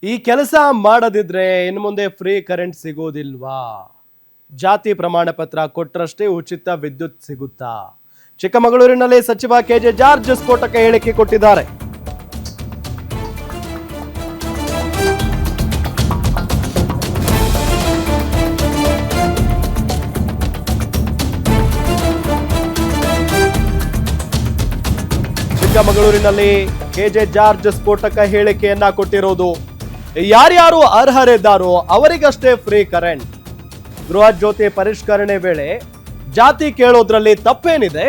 ಈ ಕೆಲಸ ಮಾಡದಿದ್ರೆ ಇನ್ನು ಮುಂದೆ ಫ್ರೀ ಕರೆಂಟ್ ಸಿಗೋದಿಲ್ವಾ? ಜಾತಿ ಪ್ರಮಾಣ ಪತ್ರ ಕೊಟ್ಟರಷ್ಟೇ ಉಚಿತ ವಿದ್ಯುತ್ ಸಿಗುತ್ತಾ? ಚಿಕ್ಕಮಗಳೂರಿನಲ್ಲಿ ಸಚಿವ ಕೆಜೆ ಜಾರ್ಜ್ ಸ್ಫೋಟಕ ಹೇಳಿಕೆ ಕೊಟ್ಟಿದ್ದಾರೆ. ಚಿಕ್ಕಮಗಳೂರಿನಲ್ಲಿ ಕೆಜೆ ಜಾರ್ಜ್ ಸ್ಫೋಟಕ ಹೇಳಿಕೆಯನ್ನ ಕೊಟ್ಟಿರೋದು. ಯಾರ್ಯಾರು ಅರ್ಹರಿದ್ದಾರೋ ಅವರಿಗಷ್ಟೇ ಫ್ರೀ ಕರೆಂಟ್. ಗೃಹ ಜ್ಯೋತಿ ಪರಿಷ್ಕರಣೆ ವೇಳೆ ಜಾತಿ ಕೇಳೋದ್ರಲ್ಲಿ ತಪ್ಪೇನಿದೆ?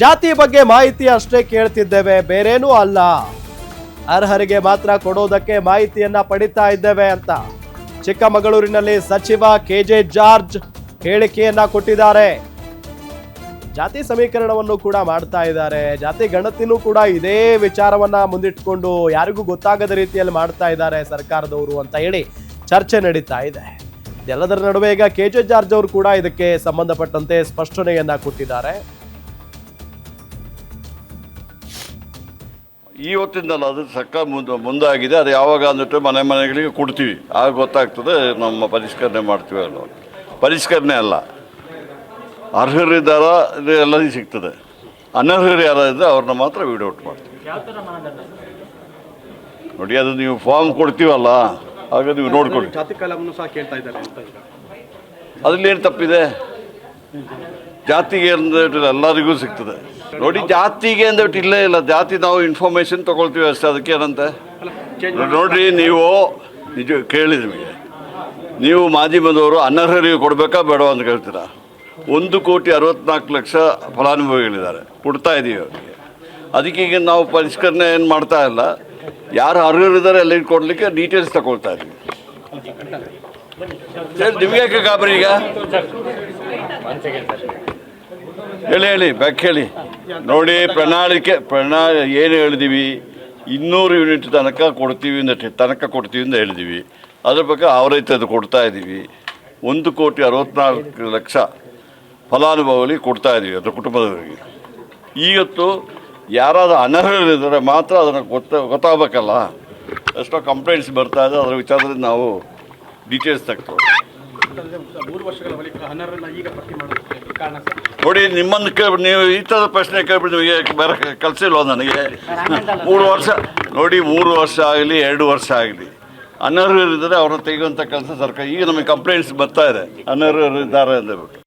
ಜಾತಿ ಬಗ್ಗೆ ಮಾಹಿತಿ ಅಷ್ಟೇ ಕೇಳ್ತಿದ್ದೇವೆ, ಬೇರೇನೂ ಅಲ್ಲ. ಅರ್ಹರಿಗೆ ಮಾತ್ರ ಕೊಡೋದಕ್ಕೆ ಮಾಹಿತಿಯನ್ನ ಪಡಿತಾ ಇದ್ದೇವೆ ಅಂತ ಚಿಕ್ಕಮಗಳೂರಿನಲ್ಲಿ ಸಚಿವ ಕೆಜೆ ಜಾರ್ಜ್ ಹೇಳಿಕೆಯನ್ನ ಕೊಟ್ಟಿದ್ದಾರೆ. ಜಾತಿ ಸಮೀಕರಣವನ್ನು ಕೂಡ ಮಾಡ್ತಾ ಇದ್ದಾರೆ. ಜಾತಿ ಗಣತಿನೂ ಕೂಡ ಇದೇ ವಿಚಾರವನ್ನ ಮುಂದಿಟ್ಕೊಂಡು ಯಾರಿಗೂ ಗೊತ್ತಾಗದ ರೀತಿಯಲ್ಲಿ ಮಾಡ್ತಾ ಇದ್ದಾರೆ ಸರ್ಕಾರದವರು ಅಂತ ಹೇಳಿ ಚರ್ಚೆ ನಡೀತಾ ಇದೆ. ಎಲ್ಲದರ ನಡುವೆ ಈಗ ಕೆಜೆ ಜಾರ್ಜ್ ಅವರು ಕೂಡ ಇದಕ್ಕೆ ಸಂಬಂಧಪಟ್ಟಂತೆ ಸ್ಪಷ್ಟನೆಯನ್ನ ಕೊಟ್ಟಿದ್ದಾರೆ. ಇವತ್ತಿಂದಲ್ಲ, ಅದು ಸರ್ಕಾರ ಮುಂದಾಗಿದೆ. ಅದು ಯಾವಾಗ ಅಂದ್ಬಿಟ್ಟು ಮನೆಗಳಿಗೆ ಕೊಡ್ತೀವಿ, ಆಗ ಗೊತ್ತಾಗ್ತದೆ ನಮ್ಮ ಪರಿಷ್ಕರಣೆ ಮಾಡ್ತೀವಿ ಅಲ್ಲ. ಪರಿಷ್ಕರಣೆ ಅಲ್ಲ, ಅರ್ಹರಿದ್ದಾರ ಎಲ್ಲರಿಗೂ ಸಿಗ್ತದೆ. ಅನರ್ಹರು ಯಾರಿದ್ರೆ ಅವ್ರನ್ನ ಮಾತ್ರ ವಿಡೌಟ್ ಮಾಡ್ತೀವಿ. ನೋಡಿ, ಅದು ನೀವು ಫಾರ್ಮ್ ಕೊಡ್ತೀವಲ್ಲ, ಆಗ ನೀವು ನೋಡ್ಕೊಳ್ಳಿ. ಅದ್ರಲ್ಲಿ ಏನು ತಪ್ಪಿದೆ? ಜಾತಿಗೆ ಅಂದ್ಬಿಟ್ಟು ಎಲ್ಲರಿಗೂ ಸಿಗ್ತದೆ. ನೋಡಿ, ಜಾತಿಗೆ ಅಂದ್ಬಿಟ್ಟು ಇಲ್ಲೇ ಇಲ್ಲ. ಜಾತಿ ನಾವು ಇನ್ಫಾರ್ಮೇಶನ್ ತೊಗೊಳ್ತೀವಿ ಅಷ್ಟೇ, ಅದಕ್ಕೆ ಏನಂತೆ. ನೋಡ್ರಿ, ನೀವು ನಿಜ ಕೇಳಿ, ನಿಮಗೆ ನೀವು ಮಾಧ್ಯಮದವರು ಅನರ್ಹರಿಗೆ ಕೊಡಬೇಕಾ ಬೇಡವಾ ಅಂತ ಕೇಳ್ತೀರಾ? 1,64,00,000 ಫಲಾನುಭವಿಗಳಿದ್ದಾರೆ, ಕೊಡ್ತಾ ಇದ್ದೀವಿ ಅವರಿಗೆ. ಅದಕ್ಕೆ ಈಗ ನಾವು ಪರಿಷ್ಕರಣೆ ಏನು ಮಾಡ್ತಾ ಇಲ್ಲ. ಯಾರು ಅರ್ಹರಿದ್ದಾರೆ ಎಲ್ಲ ಕೊಡಲಿಕ್ಕೆ ಡೀಟೇಲ್ಸ್ ತಗೊಳ್ತಾ ಇದ್ದೀವಿ. ನಿಮಗೆ ಯಾಕೆ ಗಾಬರಿ? ಈಗ ಹೇಳಿ ಬ್ಯಾಕ್ ಹೇಳಿ. ನೋಡಿ, ಪ್ರಣಾಳಿಕೆ ಏನು ಹೇಳಿದೀವಿ? 200 ಯೂನಿಟ್ ತನಕ ಕೊಡ್ತೀವಿ ಅಂತ ಹೇಳಿದೀವಿ. ಅದ್ರ ಬಗ್ಗೆ ಅವರೈತೆ ಅದು ಕೊಡ್ತಾ ಇದ್ದೀವಿ. 1,64,00,000 ಫಲಾನುಭವಿಗಳಿಗೆ ಕೊಡ್ತಾ ಇದ್ದೀವಿ, ಅದರ ಕುಟುಂಬದವರಿಗೆ. ಇವತ್ತು ಯಾರಾದರೂ ಅನರ್ಹರಿದ್ದರೆ ಮಾತ್ರ ಅದನ್ನು ಗೊತ್ತಾಗಬೇಕಲ್ಲ. ಎಷ್ಟೋ ಕಂಪ್ಲೇಂಟ್ಸ್ ಬರ್ತಾ ಇದೆ, ಅದರ ವಿಚಾರದಲ್ಲಿ ನಾವು ಡೀಟೇಲ್ಸ್ ತಗ್ತೀವಿ. ನೋಡಿ, ನಿಮ್ಮನ್ನು ನೀವು ಈ ಥರದ ಪ್ರಶ್ನೆ ಕೇಳ್ಬಿಟ್ಟು ನಿಮಗೆ ಬೇರೆ ಕೆಲಸ ಇಲ್ವ ನನಗೆ? 3 ವರ್ಷ ನೋಡಿ, 3 ವರ್ಷ ಆಗಲಿ 2 ವರ್ಷ ಆಗಲಿ, ಅನರ್ಹರಿದ್ದರೆ ಅವ್ರನ್ನ ತೆಗೆಯುವಂಥ ಕೆಲಸ ಸರ್ಕಾರ. ಈಗ ನಮಗೆ ಕಂಪ್ಲೇಂಟ್ಸ್ ಬರ್ತಾ ಇದೆ, ಅನರ್ಹರಿದ್ದಾರೆ ಅಂದ್ಬಿಟ್ಟು.